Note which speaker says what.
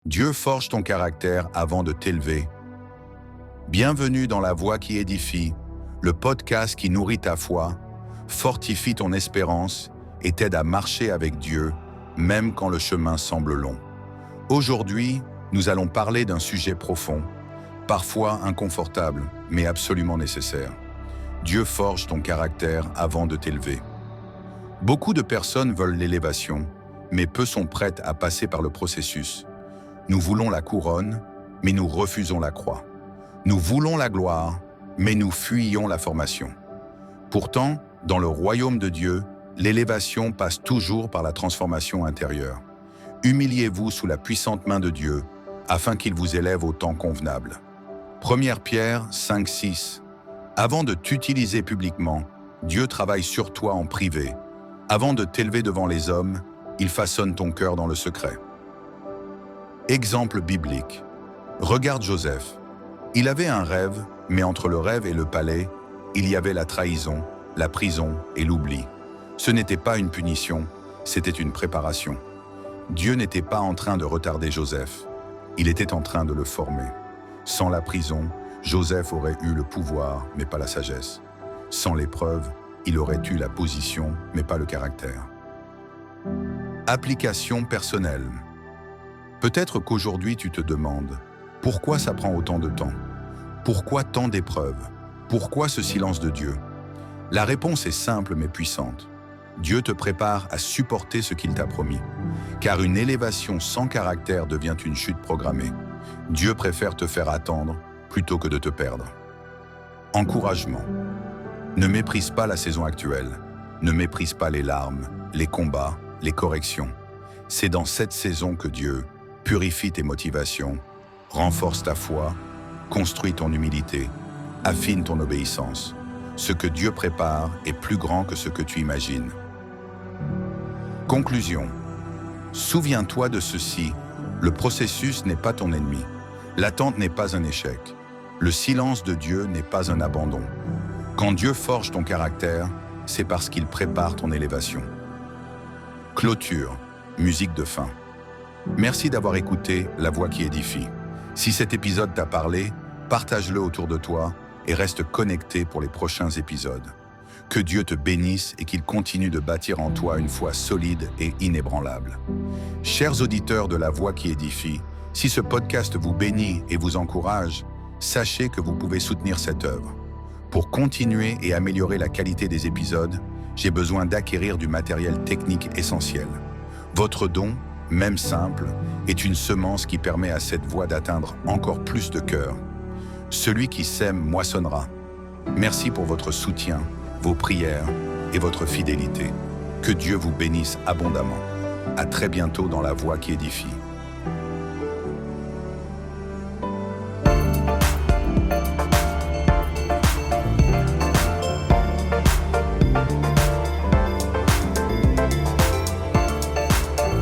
Speaker 1: Dieu forge ton caractère avant de t'élever. Bienvenue dans La Voix qui édifie, le podcast qui nourrit ta foi, fortifie ton espérance et t'aide à marcher avec Dieu, même quand le chemin semble long. Aujourd'hui, nous allons parler d'un sujet profond, parfois inconfortable, mais absolument nécessaire. Dieu forge ton caractère avant de t'élever. Beaucoup de personnes veulent l'élévation, mais peu sont prêtes à passer par le processus. Nous voulons la couronne, mais nous refusons la croix. Nous voulons la gloire, mais nous fuyons la formation. Pourtant, dans le royaume de Dieu, l'élévation passe toujours par la transformation intérieure. Humiliez-vous sous la puissante main de Dieu, afin qu'il vous élève au temps convenable. 1 Pierre 5,6. Avant de t'utiliser publiquement, Dieu travaille sur toi en privé. Avant de t'élever devant les hommes, il façonne ton cœur dans le secret. Exemple biblique. Regarde Joseph. Il avait un rêve, mais entre le rêve et le palais, il y avait la trahison, la prison et l'oubli. Ce n'était pas une punition, c'était une préparation. Dieu n'était pas en train de retarder Joseph, il était en train de le former. Sans la prison, Joseph aurait eu le pouvoir, mais pas la sagesse. Sans l'épreuve, il aurait eu la position, mais pas le caractère. Application personnelle. Peut-être qu'aujourd'hui tu te demandes, pourquoi ça prend autant de temps? Pourquoi tant d'épreuves? Pourquoi ce silence de Dieu? La réponse est simple mais puissante. Dieu te prépare à supporter ce qu'il t'a promis. Car une élévation sans caractère devient une chute programmée. Dieu préfère te faire attendre plutôt que de te perdre. Encouragement. Ne méprise pas la saison actuelle. Ne méprise pas les larmes, les combats, les corrections. C'est dans cette saison que Dieu purifie tes motivations, renforce ta foi, construit ton humilité, affine ton obéissance. Ce que Dieu prépare est plus grand que ce que tu imagines. Conclusion. Souviens-toi de ceci, le processus n'est pas ton ennemi. L'attente n'est pas un échec. Le silence de Dieu n'est pas un abandon. Quand Dieu forge ton caractère, c'est parce qu'il prépare ton élévation. Clôture, musique de fin. Merci d'avoir écouté La Voix qui édifie. Si cet épisode t'a parlé, partage-le autour de toi et reste connecté pour les prochains épisodes. Que Dieu te bénisse et qu'il continue de bâtir en toi une foi solide et inébranlable. Chers auditeurs de La Voix qui édifie, si ce podcast vous bénit et vous encourage, sachez que vous pouvez soutenir cette œuvre. Pour continuer et améliorer la qualité des épisodes, j'ai besoin d'acquérir du matériel technique essentiel. Votre don, même simple, est une semence qui permet à cette voix d'atteindre encore plus de cœurs. Celui qui sème moissonnera. Merci pour votre soutien, vos prières et votre fidélité. Que Dieu vous bénisse abondamment. À très bientôt dans La Voix qui édifie.